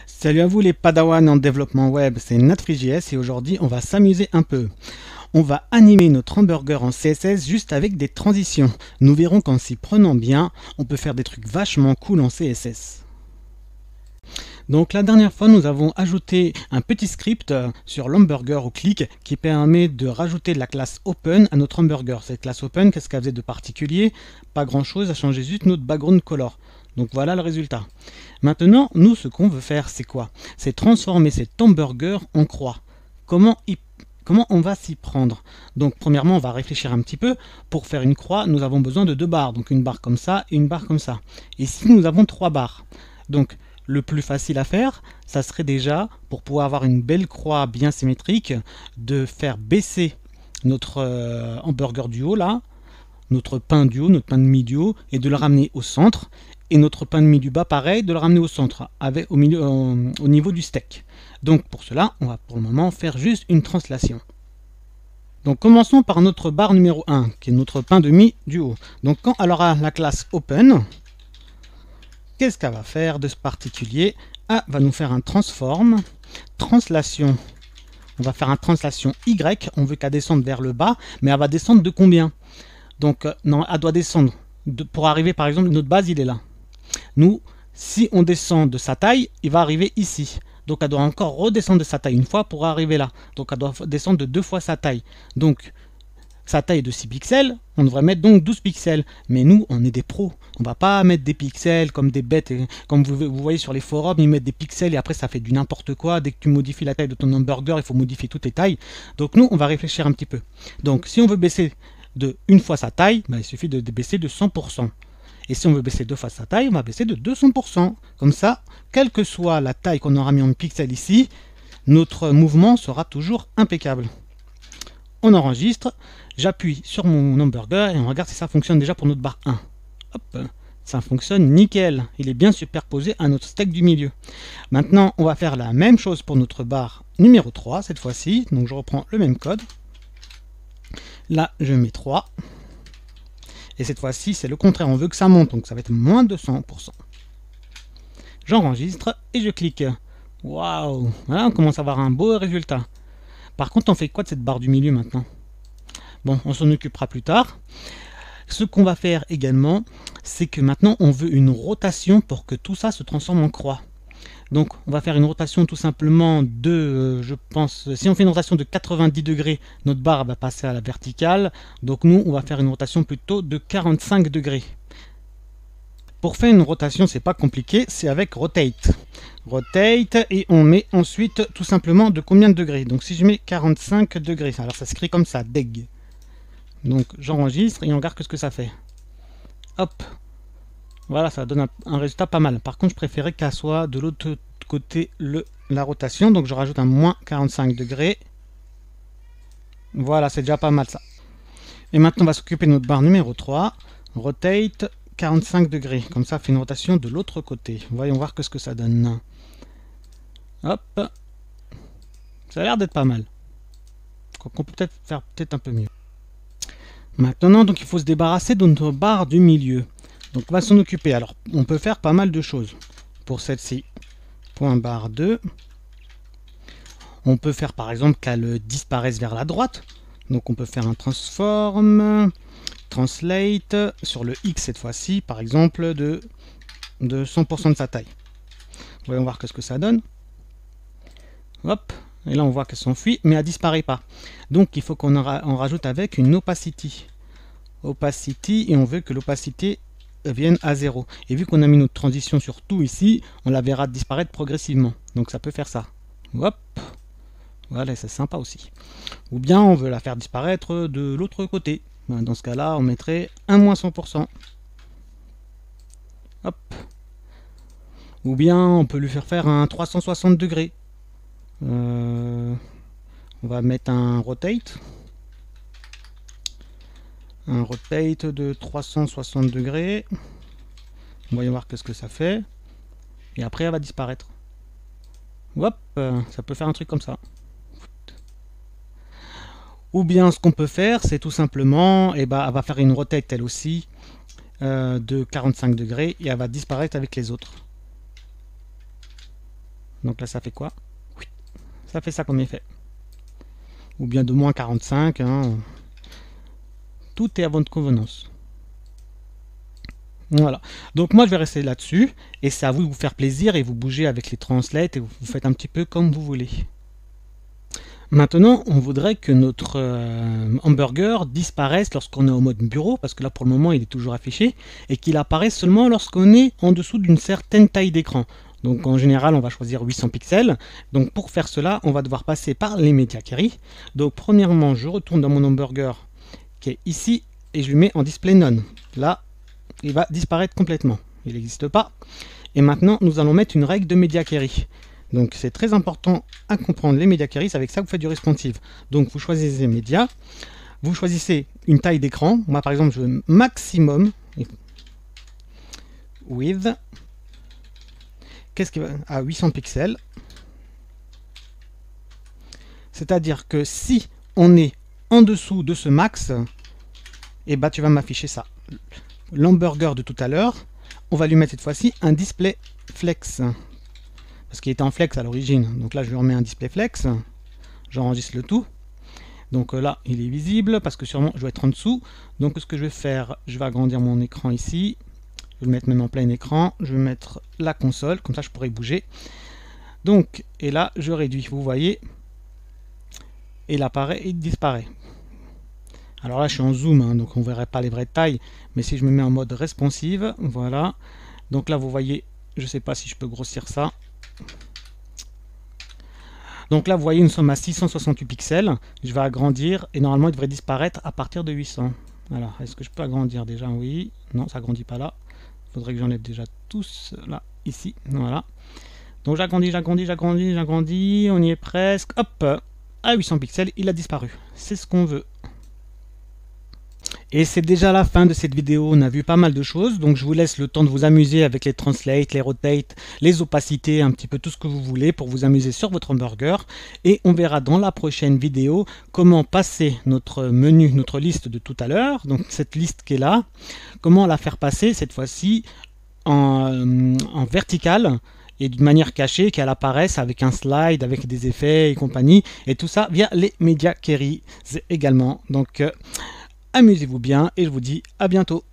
Salut à vous les padawans en développement web, c'est NatFreeJS et aujourd'hui on va s'amuser un peu. On va animer notre hamburger en CSS juste avec des transitions. Nous verrons qu'en s'y prenant bien, on peut faire des trucs vachement cool en CSS. Donc la dernière fois, nous avons ajouté un petit script sur l'hamburger au clic qui permet de rajouter la classe open à notre hamburger. Cette classe open, qu'est-ce qu'elle faisait de particulier? Pas grand chose, elle changeait juste notre background color. Donc voilà le résultat. Maintenant, nous, ce qu'on veut faire, c'est quoi? C'est transformer cet hamburger en croix. Comment on va s'y prendre? Donc premièrement, on va réfléchir un petit peu. Pour faire une croix, nous avons besoin de deux barres. Donc une barre comme ça et une barre comme ça. Et si nous avons trois barres, donc le plus facile à faire, ça serait déjà, pour pouvoir avoir une belle croix bien symétrique, de faire baisser notre hamburger du haut là, notre pain du haut, notre pain de mie du haut, et de le ramener au centre. Et notre pain de mie du bas, pareil, de le ramener au centre, au niveau du steak. Donc pour cela, on va pour le moment faire juste une translation. Donc commençons par notre barre numéro 1, qui est notre pain de mie du haut. Donc quand elle aura la classe open, qu'est-ce qu'elle va faire de ce particulier? Elle va nous faire un transform, translation. On va faire un translation Y, on veut qu'elle descende vers le bas, mais elle va descendre de combien? Donc non, elle doit descendre, pour arriver par exemple, notre base il est là. Nous, si on descend de sa taille, il va arriver ici. Donc elle doit encore redescendre de sa taille une fois pour arriver là. Donc elle doit descendre de 2 fois sa taille. Donc sa taille est de 6 pixels, on devrait mettre donc 12 pixels. Mais nous, on est des pros. On va pas mettre des pixels comme des bêtes. Comme vous voyez sur les forums, ils mettent des pixels et après ça fait du n'importe quoi. Dès que tu modifies la taille de ton hamburger, il faut modifier toutes les tailles. Donc nous, on va réfléchir un petit peu. Donc si on veut baisser de une fois sa taille, il suffit de baisser de 100%. Et si on veut baisser deux fois sa taille, on va baisser de 200%. Comme ça, quelle que soit la taille qu'on aura mis en pixels ici, notre mouvement sera toujours impeccable. On enregistre, j'appuie sur mon hamburger et on regarde si ça fonctionne déjà pour notre barre 1. Hop, ça fonctionne nickel. Il est bien superposé à notre steak du milieu. Maintenant, on va faire la même chose pour notre barre numéro 3 cette fois-ci. Donc je reprends le même code. Là, je mets 3. Et cette fois-ci, c'est le contraire, on veut que ça monte, donc ça va être moins de 100%. J'enregistre et je clique. Waouh! Voilà, on commence à avoir un beau résultat. Par contre, on fait quoi de cette barre du milieu maintenant? Bon, on s'en occupera plus tard. Ce qu'on va faire également, c'est que maintenant, on veut une rotation pour que tout ça se transforme en croix. Donc on va faire une rotation tout simplement de, je pense, si on fait une rotation de 90 degrés, notre barre va passer à la verticale. Donc nous, on va faire une rotation plutôt de 45 degrés. Pour faire une rotation, c'est pas compliqué, c'est avec Rotate. Rotate, et on met ensuite tout simplement de combien de degrés? Donc si je mets 45 degrés, alors ça s'écrit comme ça, deg. Donc j'enregistre et on regarde ce que ça fait. Hop. Voilà, ça donne un résultat pas mal. Par contre, je préférais qu'elle soit de l'autre côté la rotation. Donc, je rajoute un moins 45 degrés. Voilà, c'est déjà pas mal ça. Et maintenant, on va s'occuper de notre barre numéro 3. Rotate 45 degrés. Comme ça, fait une rotation de l'autre côté. Voyons voir ce que ça donne. Hop. Ça a l'air d'être pas mal. On peut peut-être faire un peu mieux. Maintenant, donc, il faut se débarrasser de notre barre du milieu. Donc on va s'en occuper. Alors on peut faire pas mal de choses pour celle-ci. Point barre 2. On peut faire par exemple qu'elle disparaisse vers la droite. Donc on peut faire un transform, translate sur le X cette fois-ci, par exemple de 100% de sa taille. Voyons voir ce que ça donne. Hop, et là on voit qu'elle s'enfuit, mais elle disparaît pas. Donc il faut qu'on rajoute avec une opacity. Opacity, et on veut que l'opacité viennent à 0. Et vu qu'on a mis notre transition sur tout ici, on la verra disparaître progressivement. Donc ça peut faire ça. Hop. Voilà, c'est sympa aussi. Ou bien on veut la faire disparaître de l'autre côté. Dans ce cas-là, on mettrait un moins 100%. Hop. Ou bien on peut lui faire un 360 degrés. On va mettre un rotate. Un rotate de 360 degrés. Voyons voir ce que ça fait. Et après, elle va disparaître. Hop, ça peut faire un truc comme ça. Ou bien, ce qu'on peut faire, c'est tout simplement, elle va faire une rotate elle aussi de 45 degrés et elle va disparaître avec les autres. Donc là, ça fait quoi? Oui, ça fait ça comme effet. Ou bien de moins 45. Hein. Tout est à votre convenance. Voilà. Donc moi, je vais rester là-dessus. Et c'est à vous de vous faire plaisir et vous bougez avec les translates et vous faites un petit peu comme vous voulez. Maintenant, on voudrait que notre hamburger disparaisse lorsqu'on est en mode bureau, parce que là pour le moment il est toujours affiché, et qu'il apparaisse seulement lorsqu'on est en dessous d'une certaine taille d'écran. Donc en général on va choisir 800 pixels. Donc pour faire cela, on va devoir passer par les Media Query. Donc premièrement, je retourne dans mon hamburger qui est ici, et je lui mets en display none. Là, il va disparaître complètement, il n'existe pas. Et maintenant, nous allons mettre une règle de Media Query. Donc c'est très important à comprendre les Media Query, c'est avec ça que vous faites du responsive. Donc vous choisissez média, vous choisissez une taille d'écran. Moi par exemple je veux maximum width, qu'est-ce qui va à 800 pixels. C'est-à-dire que si on est en dessous de ce max, et bah tu vas m'afficher ça. L'hamburger de tout à l'heure, on va lui mettre cette fois-ci un display flex. Parce qu'il était en flex à l'origine. Donc là, je lui remets un display flex. J'enregistre le tout. Donc là, il est visible parce que sûrement, je dois être en dessous. Donc ce que je vais faire, je vais agrandir mon écran ici. Je vais le mettre même en plein écran. Je vais mettre la console. Comme ça, je pourrai bouger. Donc, et là, je réduis. Vous voyez. Et il apparaît et il disparaît. Alors là, je suis en zoom. Hein, donc on ne verrait pas les vraies tailles. Mais si je me mets en mode responsive, voilà. Donc là, vous voyez, je ne sais pas si je peux grossir ça. Donc là, vous voyez, nous sommes à 668 pixels. Je vais agrandir et normalement, il devrait disparaître à partir de 800. Alors, est-ce que je peux agrandir déjà? Oui. Non, ça ne grandit pas là. Il faudrait que j'enlève déjà tous là, ici. Voilà. Donc j'agrandis, j'agrandis, j'agrandis, j'agrandis. On y est presque. Hop, à 800 pixels, il a disparu. C'est ce qu'on veut. Et c'est déjà la fin de cette vidéo, on a vu pas mal de choses, donc je vous laisse le temps de vous amuser avec les translates, les rotates, les opacités, un petit peu tout ce que vous voulez pour vous amuser sur votre hamburger. Et on verra dans la prochaine vidéo comment passer notre menu, notre liste de tout à l'heure, donc cette liste qui est là, comment la faire passer cette fois-ci en verticale et d'une manière cachée, qu'elle apparaisse avec un slide, avec des effets et compagnie, et tout ça via les Media Query également. Donc amusez-vous bien et je vous dis à bientôt.